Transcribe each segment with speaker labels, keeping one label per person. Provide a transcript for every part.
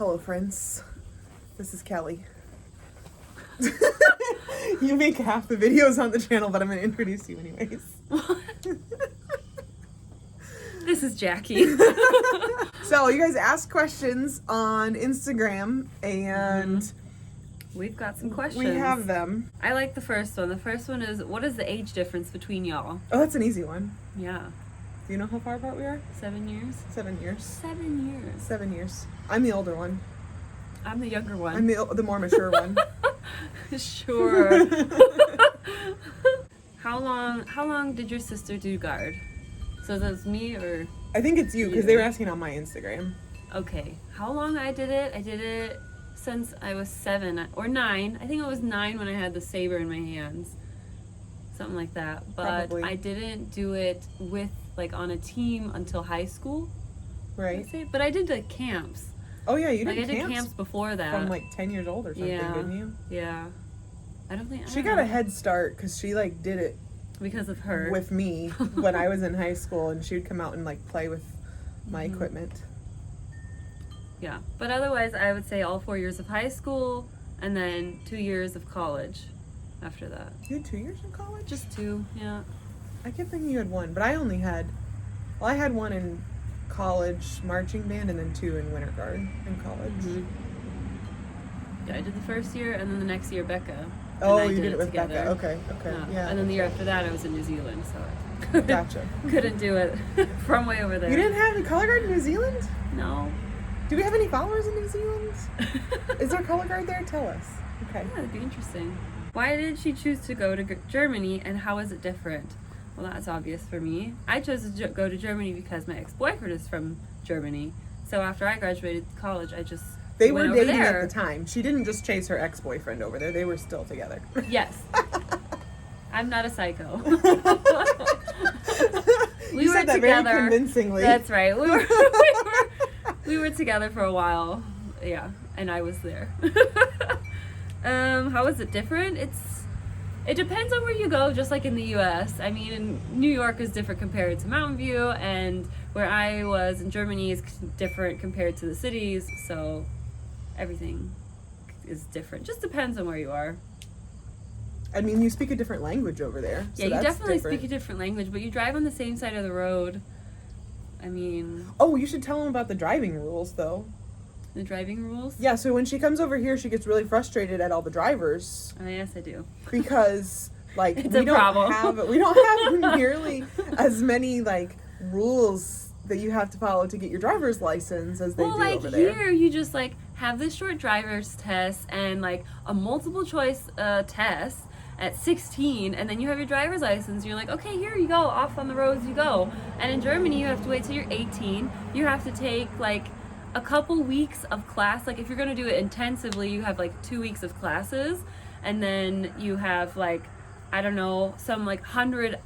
Speaker 1: Hello, friends. This is Kelly. You make half the videos on the channel, but I'm going to introduce you anyways.
Speaker 2: This is Jackie.
Speaker 1: So, you guys asked questions on Instagram, and
Speaker 2: We've got some questions.
Speaker 1: we have them.
Speaker 2: I like the first one. The first one is, what is the age difference between y'all?
Speaker 1: Oh, that's an easy one.
Speaker 2: Yeah.
Speaker 1: Do you know how far apart we are?
Speaker 2: 7 years?
Speaker 1: 7 years.
Speaker 2: 7 years.
Speaker 1: 7 years. I'm the older one.
Speaker 2: I'm the younger one.
Speaker 1: I'm the more mature one.
Speaker 2: Sure. How long did your sister do guard? So that's me or?
Speaker 1: I think it's you, because they were asking on my Instagram.
Speaker 2: Okay. How long I did it since I was 7 or 9. I think it was 9 when I had the saber in my hands. Something like that. But
Speaker 1: Probably.
Speaker 2: I didn't do it with, like, on a team until high school.
Speaker 1: Right.
Speaker 2: But I did, like, camps.
Speaker 1: Oh, yeah, you
Speaker 2: Like,
Speaker 1: did
Speaker 2: I did camps before that.
Speaker 1: from like 10 years old or something,
Speaker 2: Yeah.
Speaker 1: didn't you?
Speaker 2: Yeah. I
Speaker 1: She
Speaker 2: don't
Speaker 1: got
Speaker 2: know.
Speaker 1: a head start because she like did it
Speaker 2: Because of her.
Speaker 1: with me when I was in high school, and she would come out and like play with my
Speaker 2: Mm-hmm.
Speaker 1: equipment.
Speaker 2: Yeah. But otherwise, I would say all 4 years of high school and then 2 years of college after that.
Speaker 1: You had 2 years in college?
Speaker 2: Just 2, yeah.
Speaker 1: I kept thinking you had one, but I only had, well, I had one in college marching band and then 2 in winter guard in college.
Speaker 2: Mhm. Yeah, I did the first year and then the next year Becca. and
Speaker 1: Oh,
Speaker 2: I
Speaker 1: you did it with
Speaker 2: together.
Speaker 1: Becca. Okay, yeah.
Speaker 2: And then the year after that, I was in New Zealand, so I
Speaker 1: Gotcha.
Speaker 2: couldn't do it from way over there.
Speaker 1: You didn't have a color guard in New Zealand?
Speaker 2: No.
Speaker 1: Do we have any followers in New Zealand? Is there a color guard there? Tell us. Okay.
Speaker 2: Yeah, that'd be interesting. Why did she choose to go to Germany, and how is it different? Well, that's obvious for me. I chose to go to Germany because my ex-boyfriend is from Germany. So after I graduated college, I just
Speaker 1: They
Speaker 2: went
Speaker 1: were
Speaker 2: over
Speaker 1: dating
Speaker 2: there.
Speaker 1: at the time. She didn't just chase her ex-boyfriend over there. They were still together.
Speaker 2: Yes. I'm not a psycho.
Speaker 1: You said that very convincingly.
Speaker 2: That's right. We were together for a while. Yeah, and I was there. How is it different? It depends on where you go, just like in the US. I mean, New York is different compared to Mountain View, and where I was in Germany is different compared to the cities, so everything is different. Just depends on where you are.
Speaker 1: I mean, you speak a different language over there. So
Speaker 2: Yeah, you
Speaker 1: that's
Speaker 2: definitely
Speaker 1: different.
Speaker 2: speak a different language, but you drive on the same side of the road. I mean,
Speaker 1: Oh, you should tell them about the driving rules, though.
Speaker 2: the driving rules.
Speaker 1: Yeah, so when she comes over here, she gets really frustrated at all the drivers
Speaker 2: Oh, yes, I do.
Speaker 1: because, like,
Speaker 2: It's
Speaker 1: we
Speaker 2: a
Speaker 1: don't
Speaker 2: problem.
Speaker 1: have nearly as many like rules that you have to follow to get your driver's license as they
Speaker 2: Well,
Speaker 1: do
Speaker 2: like
Speaker 1: over there.
Speaker 2: here, you just like have this short driver's test and like a multiple choice test at 16, and then you have your driver's license. You're like, okay, here you go, off on the roads you go. And in Germany, you have to wait till you're 18. You have to take like a couple weeks of class. Like if you're gonna do it intensively, you have like 2 weeks of classes, and then you have like, I don't know, some like hundreds,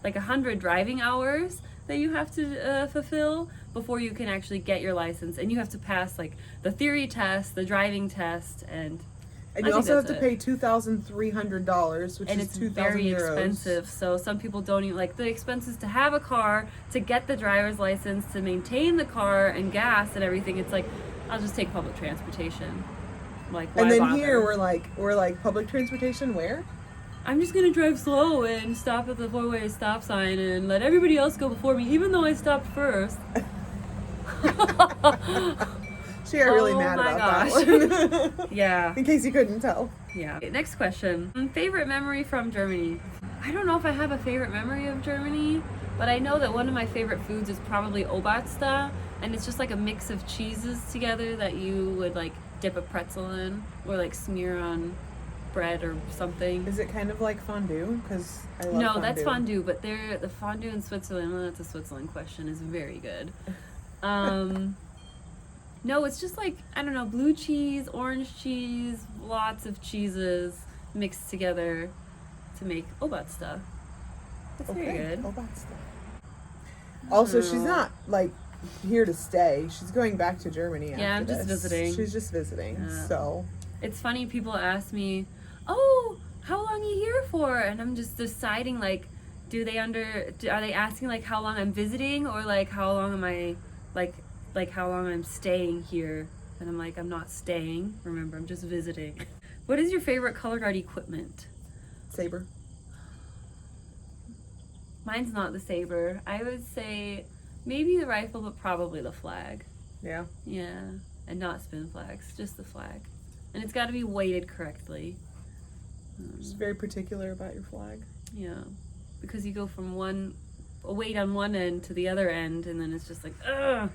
Speaker 2: like 100 driving hours that you have to fulfill before you can actually get your license. And you have to pass like the theory test, the driving test, and
Speaker 1: And
Speaker 2: I
Speaker 1: you
Speaker 2: think
Speaker 1: also have
Speaker 2: that's
Speaker 1: to
Speaker 2: it.
Speaker 1: pay $2,300, which
Speaker 2: and
Speaker 1: is
Speaker 2: it's
Speaker 1: 2,000
Speaker 2: very
Speaker 1: euros.
Speaker 2: expensive. So some people don't even like the expenses to have a car, to get the driver's license, to maintain the car and gas and everything. It's like, I'll just take public transportation. Like, why
Speaker 1: And then
Speaker 2: bother?
Speaker 1: here we're like public transportation where?
Speaker 2: I'm just gonna drive slow and stop at the four-way stop sign and let everybody else go before me, even though I stopped first.
Speaker 1: She got really
Speaker 2: Oh
Speaker 1: mad
Speaker 2: my
Speaker 1: about
Speaker 2: gosh.
Speaker 1: that one.
Speaker 2: Yeah.
Speaker 1: In case you couldn't tell.
Speaker 2: Yeah. Okay, next question. Favorite memory from Germany? I don't know if I have a favorite memory of Germany, but I know that one of my favorite foods is probably Oberste, and it's just like a mix of cheeses together that you would like dip a pretzel in or like smear on bread or something.
Speaker 1: Is it kind of like fondue? Because I love
Speaker 2: No,
Speaker 1: fondue.
Speaker 2: that's fondue, but the fondue in Switzerland, well, that's a Switzerland question, is very good. No, it's just like, I don't know, blue cheese, orange cheese, lots of cheeses mixed together to make Oberste. That's very good.
Speaker 1: Oh, that's the- Also, she's not like here to stay. She's going back to Germany.
Speaker 2: Yeah,
Speaker 1: after
Speaker 2: I'm just
Speaker 1: this.
Speaker 2: visiting.
Speaker 1: She's just visiting.
Speaker 2: Yeah.
Speaker 1: So
Speaker 2: It's funny, people ask me, oh, how long are you here for? And I'm just deciding, like, are they asking, like, how long I'm visiting, or, like, how long am I, like, like how long I'm staying here. And I'm like, I'm not staying. Remember, I'm just visiting. What is your favorite color guard equipment?
Speaker 1: Saber.
Speaker 2: Mine's not the saber. I would say maybe the rifle, but probably the flag.
Speaker 1: Yeah.
Speaker 2: Yeah. And not spin flags, just the flag. And it's got to be weighted correctly.
Speaker 1: Just very particular about your flag.
Speaker 2: Yeah. Because you go from a weight on one end to the other end, and then it's just like, ugh.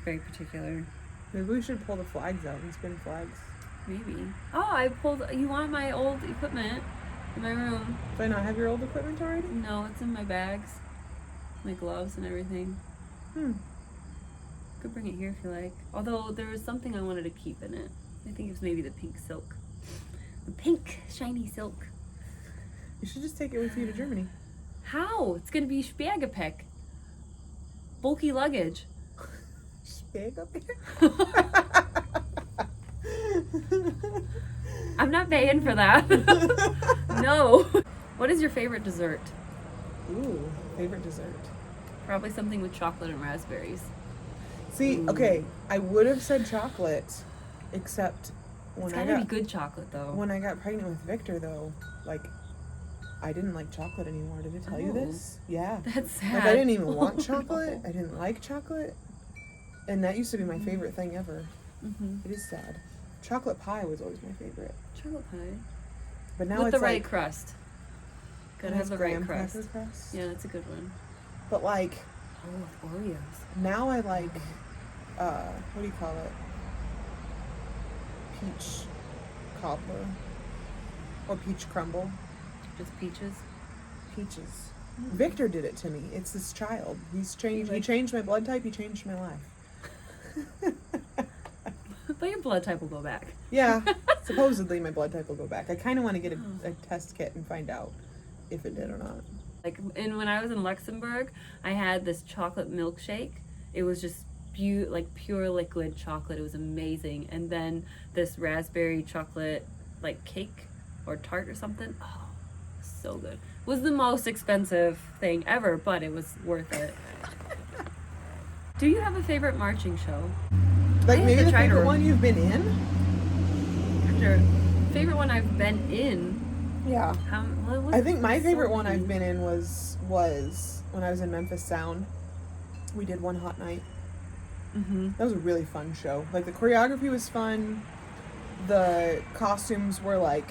Speaker 2: Very particular.
Speaker 1: Maybe we should pull the flags out and spin flags.
Speaker 2: Maybe. Oh, you want my old equipment in my room?
Speaker 1: Do I not have your old equipment already?
Speaker 2: No, it's in my bags. My gloves and everything. Could bring it here if you like. Although there was something I wanted to keep in it. I think it was maybe the pink silk. The pink, shiny silk.
Speaker 1: You should just take it with you to Germany.
Speaker 2: How? It's gonna be Spägepäck. Bulky luggage.
Speaker 1: Big up here.
Speaker 2: I'm not paying for that. No. What is your favorite dessert?
Speaker 1: Ooh, favorite dessert.
Speaker 2: Probably something with chocolate and raspberries.
Speaker 1: See, okay, I would have said chocolate, except when
Speaker 2: It's
Speaker 1: I
Speaker 2: gotta
Speaker 1: got
Speaker 2: be good chocolate though.
Speaker 1: when I got pregnant with Victor, though, like I didn't like chocolate anymore. Did I tell you
Speaker 2: Oh.
Speaker 1: this? Yeah.
Speaker 2: That's sad.
Speaker 1: Like I didn't even want
Speaker 2: Oh,
Speaker 1: chocolate.
Speaker 2: no.
Speaker 1: I didn't like chocolate, and that used to be my favorite thing ever.
Speaker 2: Mhm.
Speaker 1: It is sad. Chocolate pie was always my favorite,
Speaker 2: Chocolate pie.
Speaker 1: but now
Speaker 2: With
Speaker 1: it's
Speaker 2: the right
Speaker 1: like
Speaker 2: crust. Gotta
Speaker 1: it
Speaker 2: have
Speaker 1: has
Speaker 2: the right
Speaker 1: graham
Speaker 2: crust.
Speaker 1: cracker crust.
Speaker 2: Yeah, that's a good one.
Speaker 1: But like
Speaker 2: Oh, with Oreos.
Speaker 1: now I like what do you call it? Peach cobbler or peach crumble.
Speaker 2: Just peaches.
Speaker 1: Peaches. Victor did it to me. It's this child. He's changed. He
Speaker 2: Like-
Speaker 1: changed my blood type. He changed my life.
Speaker 2: But your blood type will go back.
Speaker 1: Yeah. Supposedly my blood type will go back. I kind of want to get
Speaker 2: Oh.
Speaker 1: a test kit and find out if it did or not.
Speaker 2: Like, and when I was in Luxembourg, I had this chocolate milkshake. It was just like pure liquid chocolate. It was amazing. And then this raspberry chocolate like cake or tart or something. Oh, so good. Was the most expensive thing ever, but it was worth it. Do you have a favorite marching show?
Speaker 1: Like
Speaker 2: have
Speaker 1: maybe
Speaker 2: to
Speaker 1: the
Speaker 2: try to
Speaker 1: favorite one you've been in?
Speaker 2: Sure. Favorite one I've been in?
Speaker 1: Yeah.
Speaker 2: What was
Speaker 1: I think my
Speaker 2: so
Speaker 1: favorite one
Speaker 2: many.
Speaker 1: I've been in was when I was in Memphis Sound. We did One Hot Night.
Speaker 2: Mm-hmm.
Speaker 1: That was a really fun show. Like the choreography was fun. The costumes were like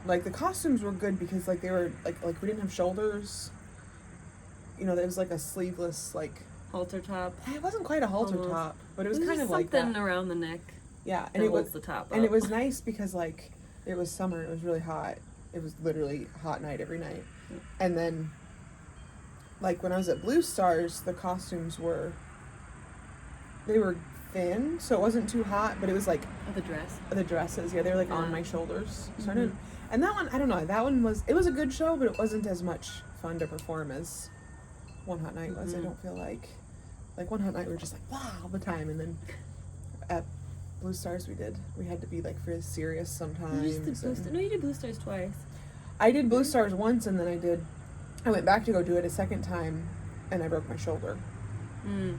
Speaker 1: the costumes were good because like they were like we didn't have shoulders. You know, there was like a sleeveless like
Speaker 2: Halter top.
Speaker 1: it wasn't quite a halter
Speaker 2: Almost.
Speaker 1: top, but it was
Speaker 2: There's
Speaker 1: kind of like
Speaker 2: something
Speaker 1: that.
Speaker 2: around the neck
Speaker 1: Yeah,
Speaker 2: that
Speaker 1: and it
Speaker 2: holds
Speaker 1: was
Speaker 2: the top
Speaker 1: and it
Speaker 2: up.
Speaker 1: was nice because like it was summer. It was really hot. It was literally hot night every night. And then like when I was at Blue Stars, the costumes were thin, so it wasn't too hot, but it was like
Speaker 2: Oh, the dress.
Speaker 1: the dresses, yeah, they were like on
Speaker 2: Yeah.
Speaker 1: my shoulders. So I
Speaker 2: Mhm.
Speaker 1: didn't, and that one, I don't know, that one was a good show, but it wasn't as much fun to perform as One Hot Night was. I
Speaker 2: Mhm.
Speaker 1: don't feel like One Hot Night we were just like wow all the time, and then at Blue Stars we had to be like really serious sometimes.
Speaker 2: You just did Blue
Speaker 1: and-
Speaker 2: Stars. No, you did Blue Stars twice.
Speaker 1: I did Blue Stars once, and then I went back to go do it a second time, and I broke my shoulder.
Speaker 2: Mm.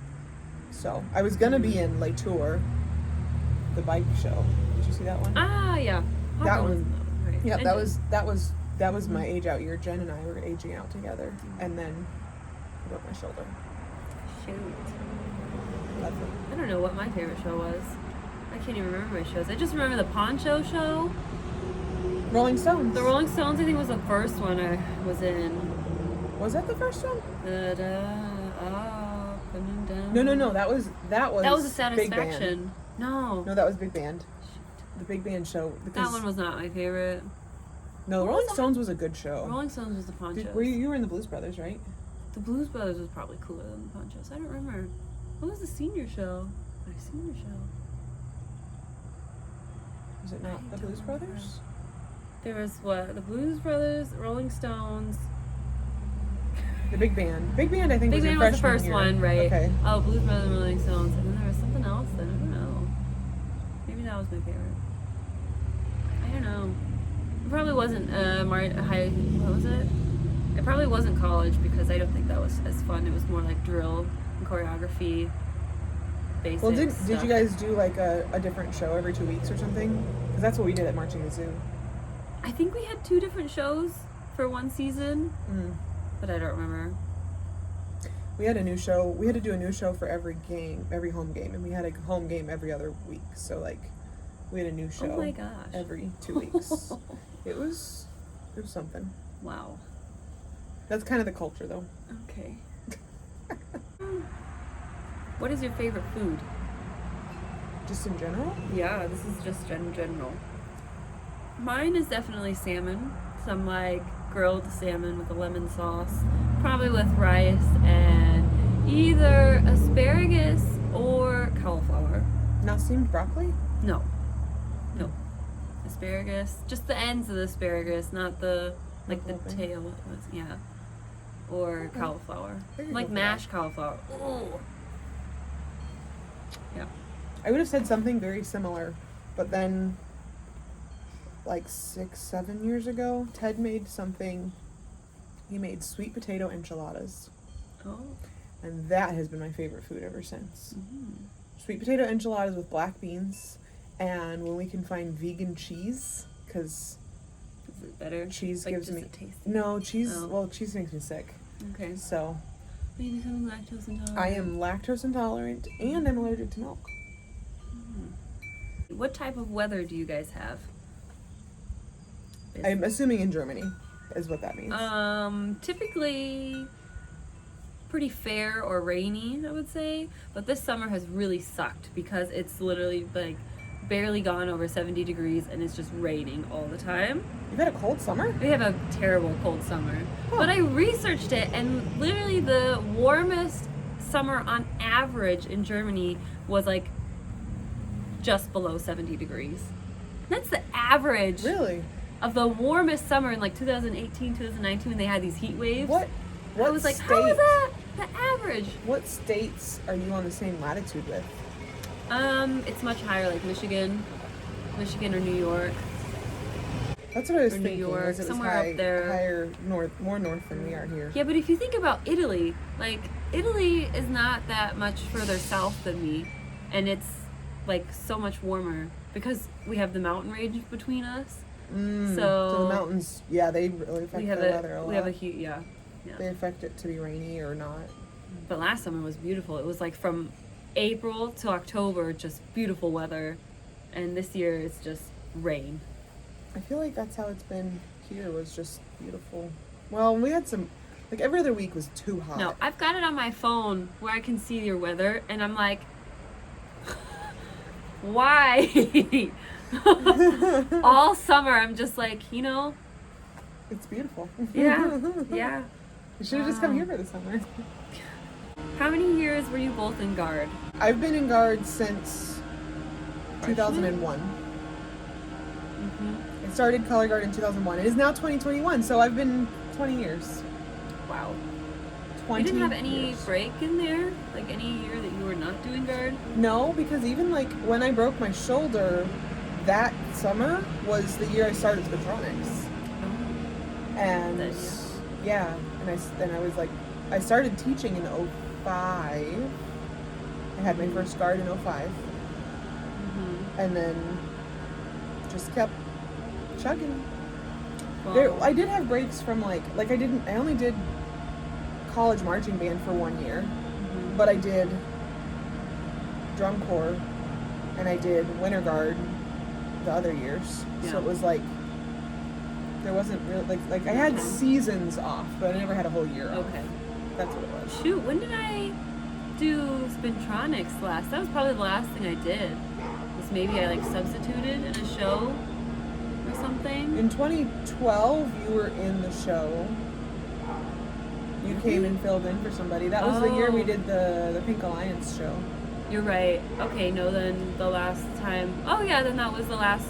Speaker 1: So I was gonna be in Les Tours, the bike show. Did you see that one?
Speaker 2: Ah, yeah. Hot
Speaker 1: That
Speaker 2: Dogs,
Speaker 1: one-
Speaker 2: no, right.
Speaker 1: Yeah,
Speaker 2: I
Speaker 1: that was
Speaker 2: Mm-hmm.
Speaker 1: my age out year. Jen and I were aging out together, and then I broke my shoulder.
Speaker 2: Shoot.
Speaker 1: Lovely.
Speaker 2: I don't know what my favorite show was. I can't even remember my shows. I just remember the Poncho show.
Speaker 1: Rolling Stones.
Speaker 2: The Rolling Stones, I think, was the first one I was in.
Speaker 1: Was that the first one?
Speaker 2: Up and down.
Speaker 1: No. That was
Speaker 2: That was a
Speaker 1: Big Band.
Speaker 2: Satisfaction. No.
Speaker 1: No, that was Big Band. The Big Band show.
Speaker 2: That
Speaker 1: because-
Speaker 2: one was not my favorite.
Speaker 1: No,
Speaker 2: What
Speaker 1: Rolling
Speaker 2: was that?
Speaker 1: Stones was a good show.
Speaker 2: Rolling Stones was the Ponchos.
Speaker 1: You were in the Blues Brothers, right?
Speaker 2: The Blues Brothers was probably cooler than the Ponchos. I don't remember. What was the senior show? My senior show.
Speaker 1: Was it
Speaker 2: I
Speaker 1: not the
Speaker 2: don't
Speaker 1: Blues
Speaker 2: remember.
Speaker 1: Brothers?
Speaker 2: There was what? The Blues Brothers, Rolling Stones.
Speaker 1: The Big Band. Big Band, I think,
Speaker 2: Big
Speaker 1: was your
Speaker 2: Band was the
Speaker 1: freshman
Speaker 2: first
Speaker 1: year.
Speaker 2: one, right?
Speaker 1: Okay.
Speaker 2: Oh, Blues Brothers and Rolling Stones. And then there was something else that I don't know. Maybe that was my favorite. I don't know. It probably wasn't what was it? It probably wasn't college because I don't think that was as fun. It was more like drill and choreography basics.
Speaker 1: Well, did
Speaker 2: stuff.
Speaker 1: you guys do like a different show every 2 weeks or something? Because that's what we did at Marching the Zoo.
Speaker 2: I think we had 2 different shows for one season,
Speaker 1: Mm.
Speaker 2: but I don't remember.
Speaker 1: We had a new show. We had to do a new show for every game, every home game, and we had a home game every other week. So like, we had a new show
Speaker 2: Oh my gosh.
Speaker 1: every 2 weeks. It was something.
Speaker 2: Wow.
Speaker 1: That's kind of the culture, though.
Speaker 2: Okay. What is your favorite food?
Speaker 1: Just in general.
Speaker 2: Yeah, this is just in general. Mine is definitely salmon. Some like grilled salmon with a lemon sauce, probably with rice and either asparagus or cauliflower.
Speaker 1: Not steamed broccoli.
Speaker 2: No. Asparagus, just the ends of the asparagus, not the like the
Speaker 1: whole thing?
Speaker 2: tail. Yeah. Or
Speaker 1: Okay.
Speaker 2: cauliflower,
Speaker 1: I can
Speaker 2: like
Speaker 1: go for
Speaker 2: mashed cauliflower. Ooh. Yeah.
Speaker 1: I would have said something very similar, but then, like 6-7 years ago, Ted made something. He made sweet potato enchiladas,
Speaker 2: Oh.
Speaker 1: and that has been my favorite food ever since.
Speaker 2: Mm.
Speaker 1: Sweet potato enchiladas with black beans, and when we can find vegan cheese, because
Speaker 2: Is it better?
Speaker 1: cheese
Speaker 2: Like,
Speaker 1: gives
Speaker 2: just
Speaker 1: me
Speaker 2: a taste.
Speaker 1: no cheese.
Speaker 2: Oh.
Speaker 1: Well, cheese makes me sick,
Speaker 2: Okay.
Speaker 1: so
Speaker 2: Maybe becoming lactose intolerant.
Speaker 1: I am lactose intolerant and I'm allergic to milk.
Speaker 2: What type of weather do you guys have?
Speaker 1: I'm assuming in Germany is what that means.
Speaker 2: Typically pretty fair or rainy, I would say. But this summer has really sucked because it's literally like barely gone over 70 degrees and it's just raining all the time.
Speaker 1: You've had a cold summer?
Speaker 2: We have a terrible cold summer.
Speaker 1: Huh.
Speaker 2: But I researched it, and literally the warmest summer on average in Germany was like just below 70 degrees. That's the average
Speaker 1: Really?
Speaker 2: of the warmest summer in like 2018, 2019 when they had these heat waves.
Speaker 1: What
Speaker 2: I was like,
Speaker 1: state,
Speaker 2: how is that the average?
Speaker 1: What states are you on the same latitude with?
Speaker 2: It's much higher, like Michigan or New York.
Speaker 1: That's what I was
Speaker 2: Or New
Speaker 1: thinking.
Speaker 2: York,
Speaker 1: was it was
Speaker 2: somewhere
Speaker 1: high,
Speaker 2: up there.
Speaker 1: higher north, more north than we are here.
Speaker 2: Yeah, but if you think about Italy, like Italy is not that much further south than me, and it's like so much warmer because we have the mountain range between us.
Speaker 1: So
Speaker 2: So
Speaker 1: the mountains, yeah, they really affect
Speaker 2: We
Speaker 1: the
Speaker 2: have
Speaker 1: weather a lot.
Speaker 2: we have a huge yeah.
Speaker 1: They affect it to be rainy or not.
Speaker 2: But last summer was beautiful. It was like from April to October, just beautiful weather, and this year it's just rain.
Speaker 1: I feel like that's how it's been here. Was just beautiful. Well, we had some, like every other week was too hot.
Speaker 2: No, I've got it on my phone where I can see your weather, and I'm like, why? All summer, I'm just like,
Speaker 1: It's beautiful.
Speaker 2: yeah.
Speaker 1: You should have just come
Speaker 2: Wow.
Speaker 1: here for the summer.
Speaker 2: How many years were you both in guard?
Speaker 1: I've been in guard since 2001.
Speaker 2: Mm-hmm.
Speaker 1: I started color guard in 2001. It is now 2021, so I've been 20 years.
Speaker 2: Wow.
Speaker 1: 20
Speaker 2: You didn't have any
Speaker 1: years.
Speaker 2: break in there? Like any year that you were not doing guard?
Speaker 1: No, because even like when I broke my shoulder, that summer was the year I started Spatronics. And
Speaker 2: That year.
Speaker 1: yeah, and I was like, I started teaching in 05. I had my first guard in 05,
Speaker 2: Mm-hmm.
Speaker 1: and then just kept chugging.
Speaker 2: Wow.
Speaker 1: There, I did have breaks from like I only did college marching band for 1 year,
Speaker 2: Mhm.
Speaker 1: but I did drum corps and I did winter guard the other years.
Speaker 2: Yeah.
Speaker 1: So it was like there wasn't really like I had
Speaker 2: Okay.
Speaker 1: seasons off, but I never had a whole year off.
Speaker 2: Okay.
Speaker 1: That's what it was.
Speaker 2: Shoot, when did I do Spintronics last? That was probably the last thing I did. Was maybe I like substituted in a show or something.
Speaker 1: In 2012, you were in the show. You came and filled in for somebody. That was the year we
Speaker 2: Oh.
Speaker 1: did the Pink Alliance show.
Speaker 2: You're right. Okay, no, then the last time. Oh yeah, then that was the last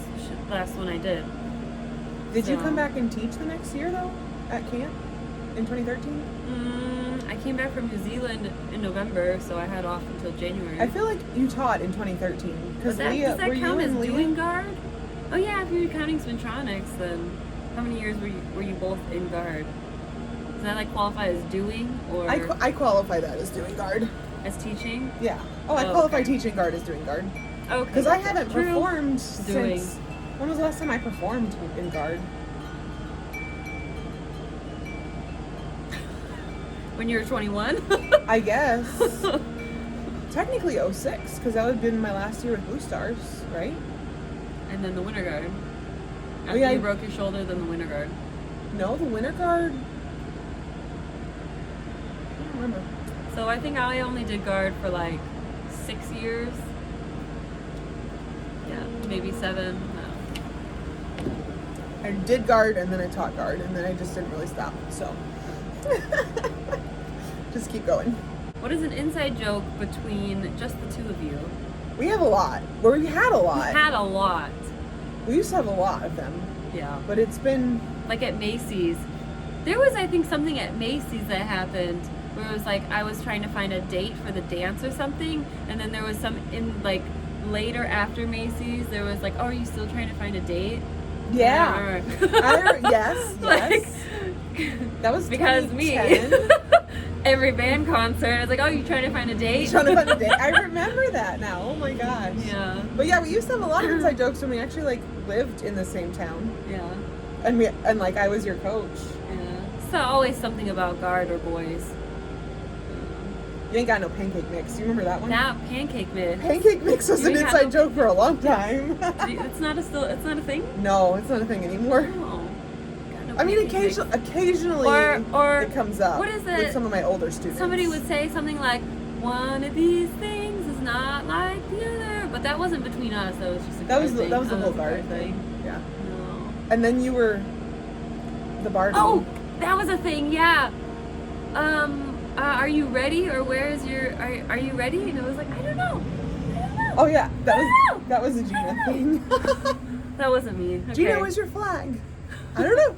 Speaker 2: one I did.
Speaker 1: Did you
Speaker 2: So-
Speaker 1: come back and teach the next year though at camp in 2013?
Speaker 2: I came back from New Zealand in November, so I had off until January.
Speaker 1: I feel like you taught in 2013 because
Speaker 2: Does that,
Speaker 1: Leah,
Speaker 2: does that
Speaker 1: were you
Speaker 2: count as
Speaker 1: and Leah?
Speaker 2: doing guard? Oh yeah, if you're counting Spintronics, then how many years were you both in guard? Does that like qualify as doing or?
Speaker 1: I qualify that as doing guard.
Speaker 2: As teaching?
Speaker 1: Yeah. Oh, I
Speaker 2: Oh,
Speaker 1: qualify
Speaker 2: okay.
Speaker 1: teaching guard as doing guard.
Speaker 2: Okay.
Speaker 1: Because I haven't
Speaker 2: True.
Speaker 1: performed
Speaker 2: Doing.
Speaker 1: since... When was the last time I performed in guard?
Speaker 2: When you were 21?
Speaker 1: I guess. Technically 06, because that would have been my last year with Blue Stars, right?
Speaker 2: And then the winter guard. After
Speaker 1: yeah,
Speaker 2: you broke your shoulder, then the winter guard.
Speaker 1: No, the winter guard... I don't remember.
Speaker 2: So I think I only did guard for like 6 years. Yeah, maybe 7. No.
Speaker 1: I did guard, and then I taught guard, and then I just didn't really stop, so... Just keep going.
Speaker 2: What is an inside joke between just the two of you?
Speaker 1: We have a lot. Well, we had a lot.
Speaker 2: We had a lot.
Speaker 1: We used to have a lot of them,
Speaker 2: Yeah.
Speaker 1: but it's been...
Speaker 2: Like at Macy's. There was, I think, something at Macy's that happened where it was like I was trying to find a date for the dance or something, and then there was some in like later after Macy's, there was like, oh, are you still trying to find a date?
Speaker 1: Yeah. Yes.
Speaker 2: Like,
Speaker 1: That was
Speaker 2: because me.
Speaker 1: 2010.
Speaker 2: Every band concert, I was like, oh, you trying to find a date?
Speaker 1: Trying to find a date. I remember that now. Oh my gosh.
Speaker 2: Yeah.
Speaker 1: But yeah, we used to have a lot of inside jokes when we actually like lived in the same town,
Speaker 2: Yeah.
Speaker 1: and like I was your coach.
Speaker 2: Yeah. So always something about guard or boys.
Speaker 1: You ain't got no pancake mix. You remember that one?
Speaker 2: That pancake mix.
Speaker 1: Pancake mix was
Speaker 2: You
Speaker 1: an
Speaker 2: ain't got
Speaker 1: inside
Speaker 2: no-
Speaker 1: joke for a long time.
Speaker 2: It's not a thing.
Speaker 1: No, it's not a thing anymore.
Speaker 2: Oh. Got no
Speaker 1: I mean,
Speaker 2: pancake mix.
Speaker 1: occasionally
Speaker 2: Or
Speaker 1: it comes up.
Speaker 2: what is
Speaker 1: with
Speaker 2: it?
Speaker 1: some of my older students?
Speaker 2: Somebody would say something like, "One of these things is not like the other," but that wasn't between us. That was just a
Speaker 1: That was
Speaker 2: guard
Speaker 1: the,
Speaker 2: thing.
Speaker 1: that was the
Speaker 2: Oh,
Speaker 1: whole
Speaker 2: a
Speaker 1: guard thing. Yeah.
Speaker 2: No.
Speaker 1: And then you were the Barbie.
Speaker 2: Oh, that was a thing. Yeah. Are you ready? Or where is your? Are you ready? And it was like, I don't know.
Speaker 1: Oh yeah,
Speaker 2: I don't know.
Speaker 1: that was a Gina thing.
Speaker 2: That wasn't me. Okay.
Speaker 1: Gina, where's your flag? I don't know.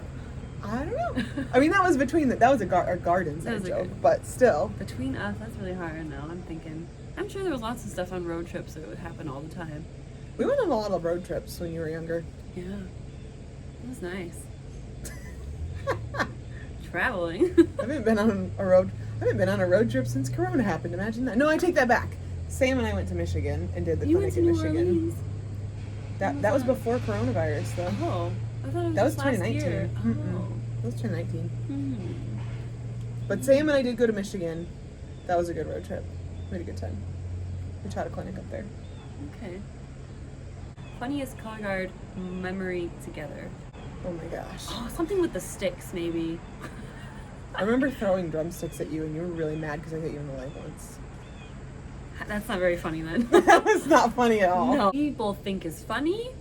Speaker 1: I mean, that was that was a guard
Speaker 2: That
Speaker 1: inside
Speaker 2: was a
Speaker 1: joke,
Speaker 2: good-
Speaker 1: but still.
Speaker 2: Between us, that's really hard now. I'm thinking. I'm sure there was lots of stuff on road trips that would happen all the time.
Speaker 1: We went on a lot of road trips when you were younger.
Speaker 2: Yeah. It was nice. Traveling.
Speaker 1: I haven't been on a road trip since Corona happened. Imagine that. No, I take that back. Sam and I went to Michigan and did the
Speaker 2: You went
Speaker 1: clinic
Speaker 2: to
Speaker 1: in
Speaker 2: New
Speaker 1: Michigan.
Speaker 2: Orleans?
Speaker 1: That was before coronavirus, though.
Speaker 2: Oh, I thought it was
Speaker 1: That was
Speaker 2: just last
Speaker 1: 2019.
Speaker 2: year.
Speaker 1: Mm-mm. That was 2019.
Speaker 2: Hmm.
Speaker 1: But Sam and I did go to Michigan. That was a good road trip. We had a good time. We taught a clinic up there.
Speaker 2: Okay. Funniest color guard memory together.
Speaker 1: Oh my gosh.
Speaker 2: Oh, something with the sticks, maybe.
Speaker 1: I remember throwing drumsticks at you and you were really mad because I hit you in the leg once.
Speaker 2: That's not very funny then.
Speaker 1: That was not funny at all.
Speaker 2: No. People think is funny.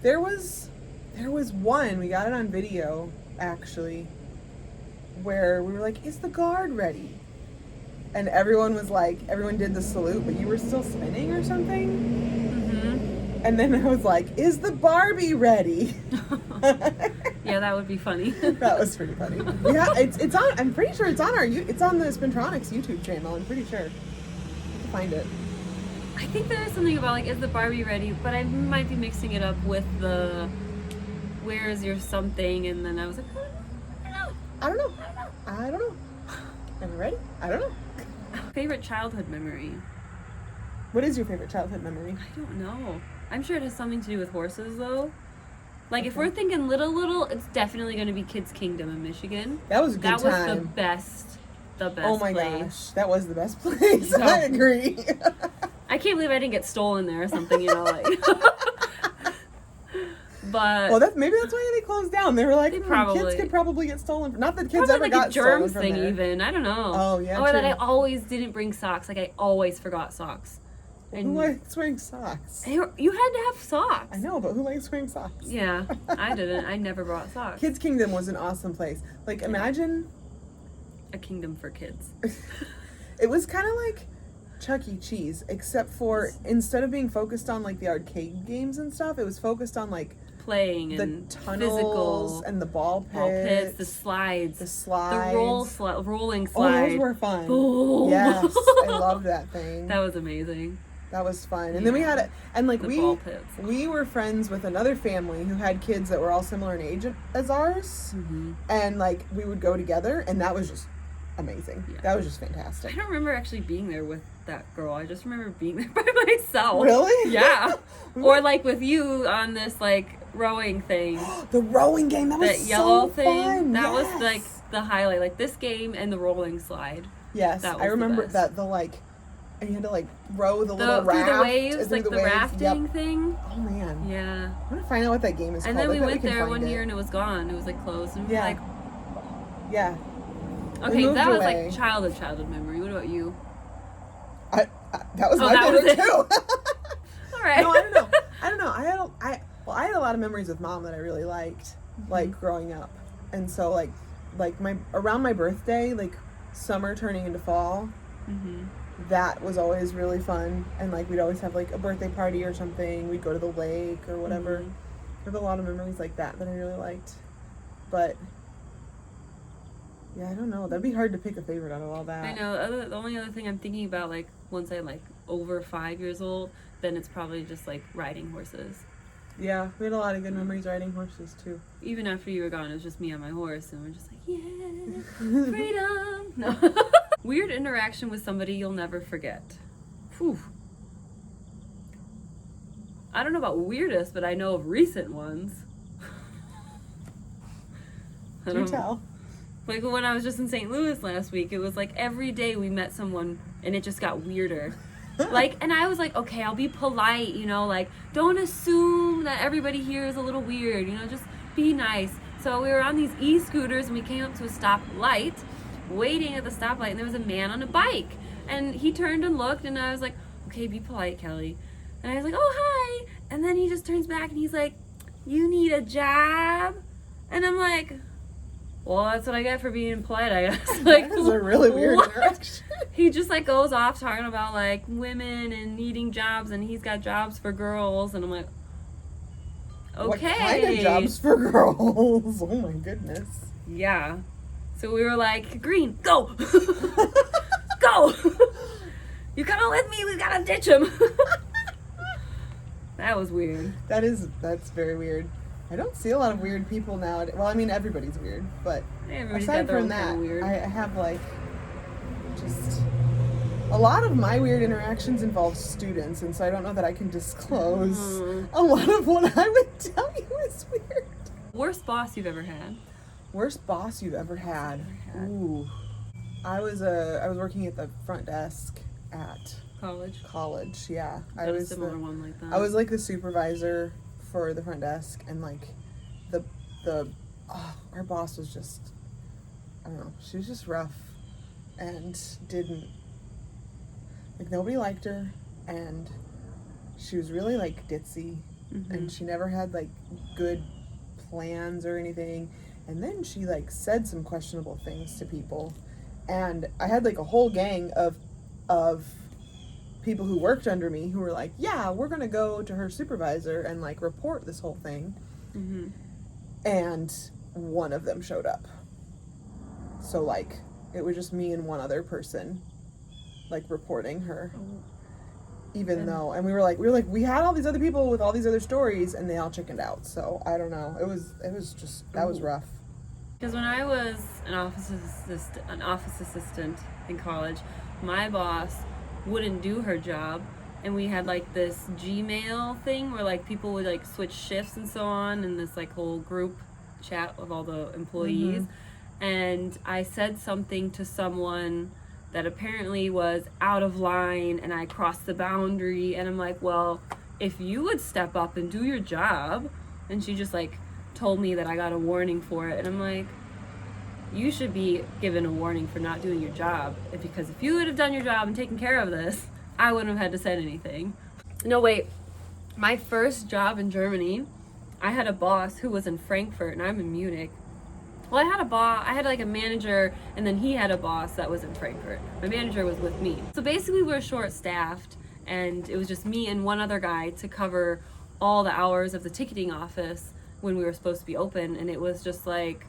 Speaker 1: There was one, we got it on video, actually, where we were like, is the guard ready? And everyone did the salute, but you were still spinning or something?
Speaker 2: Mm-hmm.
Speaker 1: And then I was like, is the Barbie ready?
Speaker 2: Yeah, that would be funny.
Speaker 1: That was pretty funny. Yeah, it's on, I'm pretty sure it's on it's on the Spintronics YouTube channel, I'm pretty sure. You can find it.
Speaker 2: I think there is something about like, is the Barbie ready? But I might be mixing it up with the where is your something, and then I was like,
Speaker 1: I don't know. Am I ready? I don't know.
Speaker 2: favorite childhood memory.
Speaker 1: What is your favorite childhood memory?
Speaker 2: I don't know. I'm sure it has something to do with horses though. Like if we're thinking little, it's definitely going to be Kids Kingdom in Michigan.
Speaker 1: That was a good
Speaker 2: That was the
Speaker 1: time.
Speaker 2: best. The best.
Speaker 1: Oh my
Speaker 2: place.
Speaker 1: gosh, that was the best place.
Speaker 2: So-
Speaker 1: I agree.
Speaker 2: I can't believe I didn't get stolen there or something. You know, like. But
Speaker 1: Well, maybe that's why they closed down. They were like,
Speaker 2: They
Speaker 1: kids
Speaker 2: probably-
Speaker 1: could probably get stolen. Not that kids
Speaker 2: probably
Speaker 1: ever
Speaker 2: like
Speaker 1: got
Speaker 2: a germ
Speaker 1: stolen from
Speaker 2: thing
Speaker 1: there.
Speaker 2: even. I don't know.
Speaker 1: Oh, yeah,
Speaker 2: Or that
Speaker 1: true.
Speaker 2: I always didn't bring socks. Like I always forgot socks.
Speaker 1: Who likes wearing socks?
Speaker 2: You had to have socks.
Speaker 1: I know, but who likes wearing socks?
Speaker 2: Yeah, I didn't. I never brought socks.
Speaker 1: Kids Kingdom was an awesome place. Like, imagine
Speaker 2: A kingdom for kids.
Speaker 1: it was kind of like Chuck E. Cheese, except for instead of being focused on like the arcade games and stuff, it was focused on like
Speaker 2: Playing
Speaker 1: the
Speaker 2: and
Speaker 1: tunnels
Speaker 2: physical
Speaker 1: and the ball
Speaker 2: ball pits, the
Speaker 1: pits,
Speaker 2: slides,
Speaker 1: the slides.
Speaker 2: rolling
Speaker 1: Oh,
Speaker 2: slide.
Speaker 1: those were fun.
Speaker 2: Boom.
Speaker 1: Yes, I loved that thing.
Speaker 2: That was amazing.
Speaker 1: That was fun. And then we
Speaker 2: Yeah.
Speaker 1: had it, and like
Speaker 2: The ball pits.
Speaker 1: we were friends with another family who had kids that were all similar in age as ours,
Speaker 2: Mm-hmm.
Speaker 1: and like we would go together, and that was just amazing.
Speaker 2: Yeah.
Speaker 1: That was just
Speaker 2: I
Speaker 1: fantastic.
Speaker 2: don't remember actually being there with that girl. I just remember being there by myself.
Speaker 1: Really?
Speaker 2: Yeah. Or like with you on this like rowing thing.
Speaker 1: The rowing game, that was
Speaker 2: That yellow
Speaker 1: so
Speaker 2: thing.
Speaker 1: fun.
Speaker 2: That
Speaker 1: Yes.
Speaker 2: was like the highlight. Like this game and the rolling slide.
Speaker 1: Yes,
Speaker 2: that was
Speaker 1: I
Speaker 2: the
Speaker 1: remember
Speaker 2: best.
Speaker 1: that, the like, and you had to like row the little raft.
Speaker 2: Through the waves,
Speaker 1: through
Speaker 2: like the
Speaker 1: waves.
Speaker 2: rafting
Speaker 1: Yep.
Speaker 2: thing.
Speaker 1: Oh man.
Speaker 2: Yeah.
Speaker 1: I want to find out what that game is
Speaker 2: And
Speaker 1: called.
Speaker 2: then we
Speaker 1: I bet
Speaker 2: went
Speaker 1: can
Speaker 2: there
Speaker 1: find
Speaker 2: one
Speaker 1: it.
Speaker 2: year and it was gone. It was like closed. And we were
Speaker 1: Yeah.
Speaker 2: like,
Speaker 1: Yeah.
Speaker 2: okay,
Speaker 1: moved
Speaker 2: that was
Speaker 1: away.
Speaker 2: like childhood memory. What about you?
Speaker 1: That was
Speaker 2: Oh,
Speaker 1: my
Speaker 2: that was
Speaker 1: favorite
Speaker 2: it.
Speaker 1: too.
Speaker 2: All right.
Speaker 1: No, I don't know. I don't know. I had a lot of memories with mom that I really liked, like growing up, and so like my around my birthday, like summer turning into fall,
Speaker 2: Mm-hmm.
Speaker 1: that was always really fun, and like we'd always have like a birthday party or something. We'd go to the lake or whatever.
Speaker 2: Mhm.
Speaker 1: I have a lot of memories like that I really liked, but yeah, I don't know. That'd be hard to pick a favorite out of all that.
Speaker 2: I know. The only other thing I'm thinking about, like once I'm like over 5 years old, then it's probably just like riding horses.
Speaker 1: Yeah, we had a lot of good memories riding horses too.
Speaker 2: Even after you were gone, it was just me on my horse, and we're just like, yeah, freedom. No. Weird interaction with somebody you'll never forget. Whew. I don't know about weirdest, but I know of recent ones. I
Speaker 1: Do
Speaker 2: don't-
Speaker 1: tell.
Speaker 2: Like when I was just in St. Louis last week, it was like every day we met someone and it just got weirder. Like, and I was like, okay, I'll be polite, you know, like don't assume that everybody here is a little weird, you know, just be nice. So we were on these e-scooters and we came up to a stoplight, waiting at the stoplight, and there was a man on a bike. And he turned and looked, and I was like, okay, be polite, Kelly. And I was like, oh, hi. And then he just turns back and he's like, you need a job? And I'm like, well, that's what I get for being polite, I guess. Like,
Speaker 1: That is a really weird
Speaker 2: what?
Speaker 1: interaction.
Speaker 2: He just like goes off talking about like women and needing jobs, and he's got jobs for girls, and I'm like, okay.
Speaker 1: What kind of jobs for girls? Oh my goodness.
Speaker 2: Yeah. So we were like, Green, go, go. You coming with me? We gotta ditch him. That was weird.
Speaker 1: That's very weird. I don't see a lot of weird people nowadays. Well, I mean, everybody's weird, but
Speaker 2: Everybody's
Speaker 1: aside
Speaker 2: got their
Speaker 1: from
Speaker 2: own
Speaker 1: that,
Speaker 2: kind of weird.
Speaker 1: I have like just a lot of my weird interactions involve students, and so I don't know that I can disclose a lot of what I would tell you is weird.
Speaker 2: Worst boss you've ever had?
Speaker 1: Worst boss you've ever had? Ooh, I was working at the front desk at
Speaker 2: College?
Speaker 1: Yeah,
Speaker 2: I was a similar one like that.
Speaker 1: I was like the supervisor for the front desk, and like our boss was just, I don't know, she was just rough and didn't, like, nobody liked her, and she was really like ditzy, and she never had like good plans or anything, and then she like said some questionable things to people, and I had like a whole gang of people who worked under me who were like, yeah, we're gonna go to her supervisor and like report this whole thing.
Speaker 2: Mm-hmm.
Speaker 1: And one of them showed up, so like it was just me and one other person like reporting her, even though, and we were like we had all these other people with all these other stories, and they all chickened out. So I don't know, it was just, that was rough.
Speaker 2: Because when I was an office assistant in college, my boss wouldn't do her job, and we had like this Gmail thing where like people would like switch shifts and so on, and this like whole group chat of all the employees. And I said something to someone that apparently was out of line, and I crossed the boundary, and I'm like, well, if you would step up and do your job. And she just like told me that I got a warning for it, and I'm like, you should be given a warning for not doing your job, because if you would have done your job and taken care of this, I wouldn't have had to say anything. No, wait. My first job in Germany, I had a boss who was in Frankfurt, and I'm in Munich. Well, I had like a manager, and then he had a boss that was in Frankfurt. My manager was with me. So basically we were short-staffed, and it was just me and one other guy to cover all the hours of the ticketing office when we were supposed to be open, and it was just like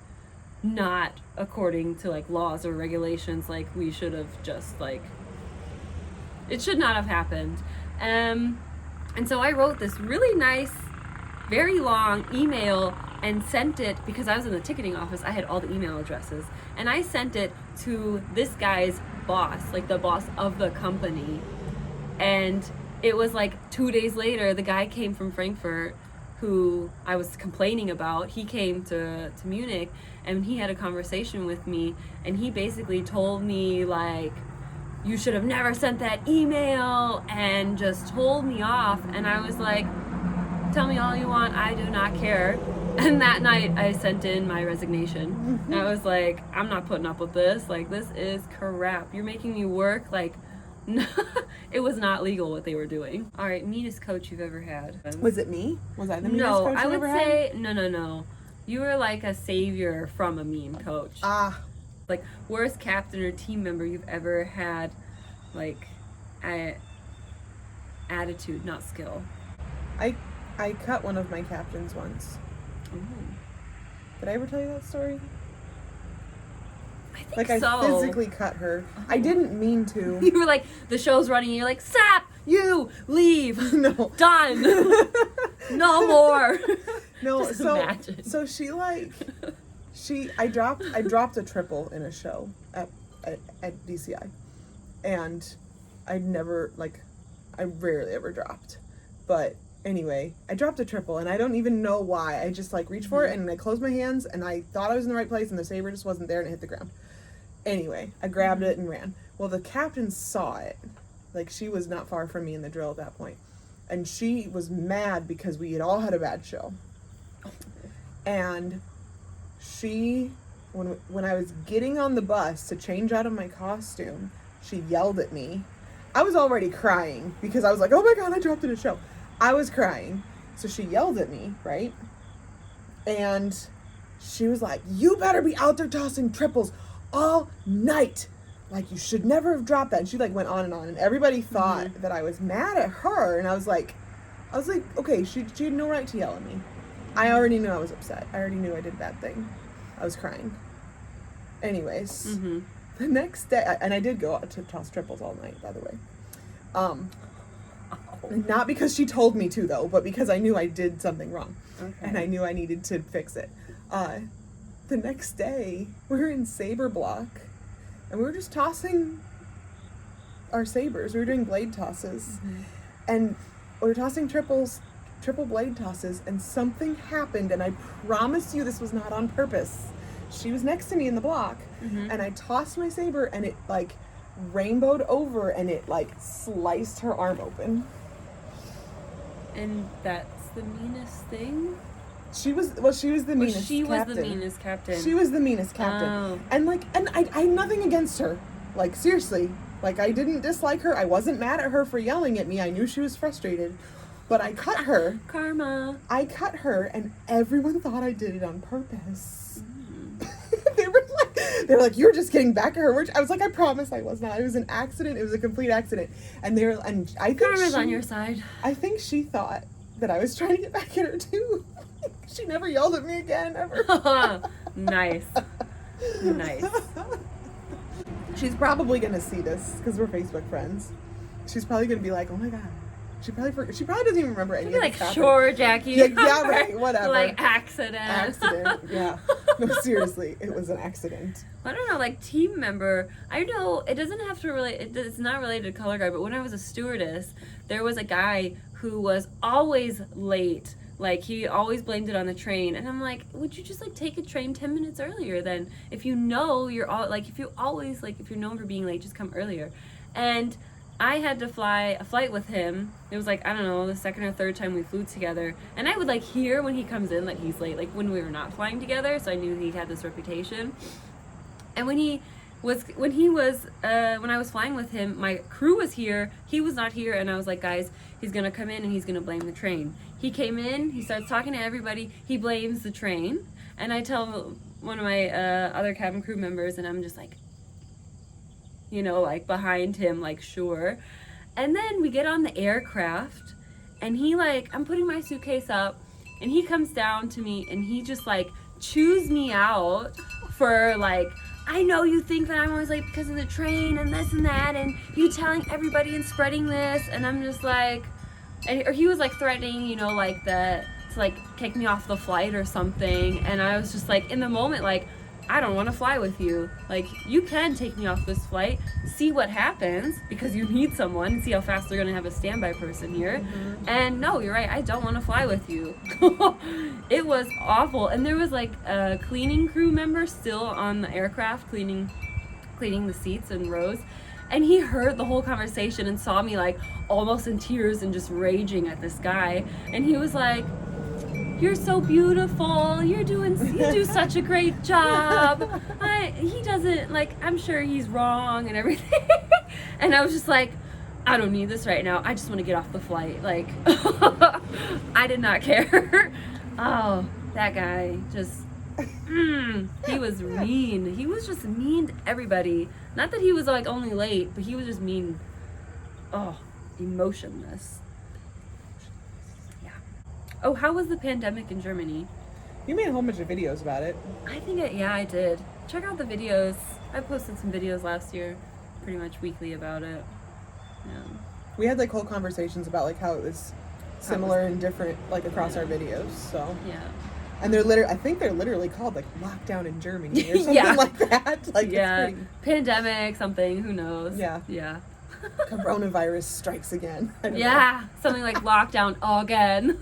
Speaker 2: not according to like laws or regulations. Like we should have just like, it should not have happened. And so I wrote this really nice, very long email, and sent it, because I was in the ticketing office, I had all the email addresses, and I sent it to this guy's boss, like the boss of the company. And it was like 2 days later, the guy came from Frankfurt who I was complaining about. He came to Munich, and he had a conversation with me, and he basically told me, like, you should have never sent that email, and just told me off. And I was like, tell me all you want, I do not care. And that night I sent in my resignation. I was like, I'm not putting up with this. Like, this is crap. You're making me work. Like, it was not legal what they were doing. All right, meanest coach you've ever had.
Speaker 1: Was it me? Was I the meanest
Speaker 2: No,
Speaker 1: coach
Speaker 2: I
Speaker 1: you
Speaker 2: would
Speaker 1: ever
Speaker 2: say no. You were like a savior from a mean coach. Like, worst captain or team member you've ever had, like, attitude, not skill.
Speaker 1: I cut one of my captains once.
Speaker 2: Ooh.
Speaker 1: Did I ever tell you that story?
Speaker 2: I think
Speaker 1: Like,
Speaker 2: so.
Speaker 1: I physically cut her. I didn't mean to.
Speaker 2: You were like, the show's running, and you're like, stop! You! Leave!
Speaker 1: No.
Speaker 2: Done! No more!
Speaker 1: No,
Speaker 2: Just
Speaker 1: so
Speaker 2: imagine.
Speaker 1: so I dropped a triple in a show at DCI, and I rarely ever dropped, but anyway, I dropped a triple, and I don't even know why. I just like reached for it, and I closed my hands, and I thought I was in the right place, and the saber just wasn't there, and it hit the ground. Anyway, I grabbed it and ran. Well, the captain saw it. Like, she was not far from me in the drill at that point, and she was mad because we had all had a bad show. And she, when I was getting on the bus to change out of my costume, she yelled at me. I was already crying because I was like, oh my God, I dropped in a show. I was crying. So she yelled at me, right? And she was like, you better be out there tossing triples all night. Like, you should never have dropped that. And she like went on, and everybody thought that I was mad at her. And I was like, okay, she had no right to yell at me. I already knew I was upset. I already knew I did a bad thing. I was crying. Anyways, the next day, and I did go out to toss triples all night, by the way. Not because she told me to, though, but because I knew I did something wrong. Okay. And I knew I needed to fix it. The next day, we were in saber block, and we were just tossing our sabers. We were doing blade tosses. And we were tossing triple blade tosses, and something happened, and I promise you this was not on purpose. She was next to me in the block, and I tossed my saber, and it like rainbowed over, and it like sliced her arm open.
Speaker 2: And that's the meanest thing?
Speaker 1: She was the meanest captain.
Speaker 2: She was the meanest captain.
Speaker 1: She was the meanest captain.
Speaker 2: Oh.
Speaker 1: And I had nothing against her. Like, seriously. Like, I didn't dislike her. I wasn't mad at her for yelling at me. I knew she was frustrated. But I cut her.
Speaker 2: Karma.
Speaker 1: I cut her, and everyone thought I did it on purpose. They were like, you're just getting back at her. I was like, I promise I was not. It was an accident. It was a complete accident. And I think
Speaker 2: Karma's on your side.
Speaker 1: I think she thought that I was trying to get back at her too. She never yelled at me again, ever.
Speaker 2: Nice.
Speaker 1: She's probably gonna see this because we're Facebook friends. She's probably gonna be like, oh my God. She probably doesn't even remember any of
Speaker 2: like,
Speaker 1: this
Speaker 2: sure, Jackie.
Speaker 1: Yeah, right, whatever.
Speaker 2: Like, accident,
Speaker 1: yeah. No, seriously, it was an accident.
Speaker 2: I don't know, like, team member, I know it doesn't have to relate, it's not related to color guard, but when I was a stewardess, there was a guy who was always late. Like, he always blamed it on the train, and I'm like, would you just like take a train 10 minutes earlier then? If you know you're all like, if you're known for being late, just come earlier. And I had to fly a flight with him. It was like, I don't know, the second or third time we flew together. And I would like hear when he comes in that he's late, like when we were not flying together, so I knew he had this reputation. And when I was flying with him, my crew was here, he was not here, and I was like, guys, he's gonna come in and he's gonna blame the train. He came in, he starts talking to everybody, he blames the train, and I tell one of my other cabin crew members, and I'm just like, you know, like behind him, like, sure. And then we get on the aircraft, and he like, I'm putting my suitcase up, and he comes down to me, and he just like chews me out for like, I know you think that I'm always late because of the train and this and that, and you telling everybody and spreading this, and I'm just like, or he was like threatening, you know, like that to like take me off the flight or something, and I was just like in the moment like, I don't want to fly with you. Like, you can take me off this flight, see what happens, because you need someone, see how fast they're going to have a standby person here.
Speaker 1: Mm-hmm.
Speaker 2: And no, you're right, I don't want to fly with you. It was awful. And there was like a cleaning crew member still on the aircraft cleaning the seats and rows. And he heard the whole conversation and saw me like almost in tears and just raging at this guy. And he was like, "You're so beautiful. You do such a great job. He doesn't, like, I'm sure he's wrong and everything." And I was just like, I don't need this right now. I just want to get off the flight. Like, I did not care. Oh, that guy just, he was mean. He was just mean to everybody. Not that he was like only late, but he was just mean. Oh, emotionless. Oh, how was the pandemic in Germany?
Speaker 1: You made a whole bunch of videos about it.
Speaker 2: I think I did. Check out the videos. I posted some videos last year, pretty much weekly about it. Yeah.
Speaker 1: We had like whole conversations about like how it was similar and different like across our videos. So
Speaker 2: Yeah.
Speaker 1: and I think they're literally called like lockdown in Germany or something
Speaker 2: Yeah.
Speaker 1: like that. Like
Speaker 2: Yeah.
Speaker 1: it's
Speaker 2: Pandemic, something, who knows?
Speaker 1: Yeah.
Speaker 2: Yeah.
Speaker 1: pretty, coronavirus strikes again. I don't know.
Speaker 2: Yeah. Something like lockdown again.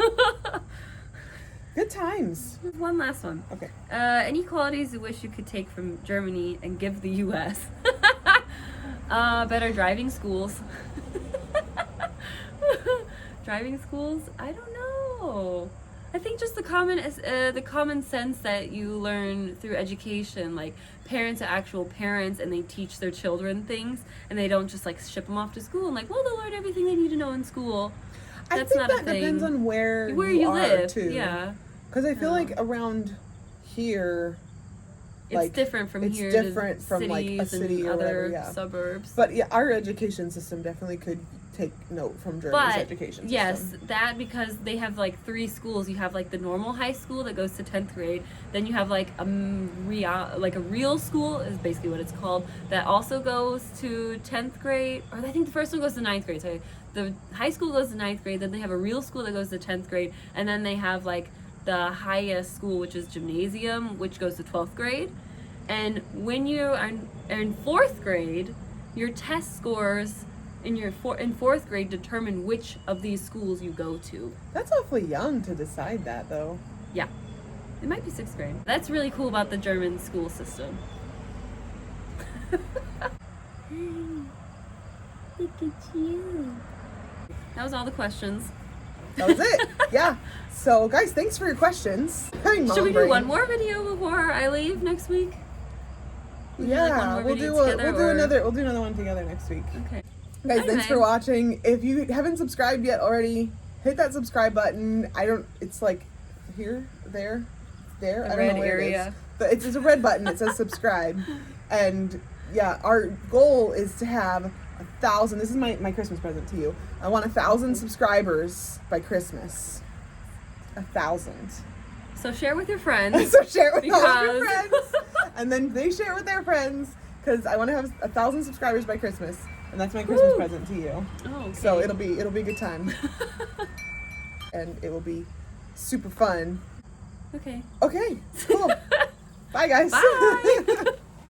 Speaker 1: Good times.
Speaker 2: One last one.
Speaker 1: Okay.
Speaker 2: Any qualities you wish you could take from Germany and give the U.S.? Better driving schools. Driving schools? I don't know. I think just the common sense that you learn through education, like parents are actual parents and they teach their children things, and they don't just like ship them off to school and like, well, they'll learn everything they need to know in school.
Speaker 1: I
Speaker 2: That's
Speaker 1: think
Speaker 2: not a
Speaker 1: that
Speaker 2: thing.
Speaker 1: depends on where
Speaker 2: you
Speaker 1: are,
Speaker 2: live.
Speaker 1: too.
Speaker 2: Yeah.
Speaker 1: Because I feel
Speaker 2: Yeah.
Speaker 1: like around here,
Speaker 2: It's
Speaker 1: like,
Speaker 2: different from
Speaker 1: it's
Speaker 2: here
Speaker 1: different
Speaker 2: to
Speaker 1: from,
Speaker 2: cities
Speaker 1: like, a city
Speaker 2: and
Speaker 1: or
Speaker 2: other
Speaker 1: whatever, yeah.
Speaker 2: suburbs.
Speaker 1: but yeah, our education system definitely could take note from Germany's education system.
Speaker 2: Yes, that because they have like 3 schools. You have like the normal high school that goes to 10th grade. Then you have like a real school is basically what it's called, that also goes to 10th grade. Or I think the first one goes to 9th grade. Sorry, the high school goes to 9th grade. Then they have a real school that goes to 10th grade, and then they have like the highest school, which is gymnasium, which goes to 12th grade. And when you are in 4th grade, your test scores in 4th grade determine which of these schools you go to.
Speaker 1: That's awfully young to decide that, though.
Speaker 2: Yeah. It might be 6th grade. That's really cool about the German school system. Look at you. That was all the questions.
Speaker 1: That was it. Yeah. So, guys, thanks for your questions.
Speaker 2: Should we do one more video before I leave next week? Would you like one
Speaker 1: Yeah,
Speaker 2: more
Speaker 1: we'll
Speaker 2: video
Speaker 1: do
Speaker 2: together, or-
Speaker 1: another one together next week.
Speaker 2: Okay.
Speaker 1: Guys, thanks
Speaker 2: Anyway.
Speaker 1: for watching. If you haven't subscribed yet already, hit that subscribe button. It's like here, there. I don't
Speaker 2: red
Speaker 1: know where it
Speaker 2: area.
Speaker 1: is. But it's a red button. It says subscribe. And yeah, our goal is to have 1,000. This is my Christmas present to you. I want 1,000 subscribers by Christmas. 1,000.
Speaker 2: So share with your friends.
Speaker 1: So share it with all of your
Speaker 2: Because-
Speaker 1: friends. And then they share it with their friends. Because I want to have 1,000 subscribers by Christmas. And that's my Christmas
Speaker 2: Woo.
Speaker 1: present to you.
Speaker 2: Oh, okay.
Speaker 1: So it'll be a good time. And it will be super fun.
Speaker 2: Okay.
Speaker 1: Okay, cool. Bye, guys.
Speaker 2: Bye.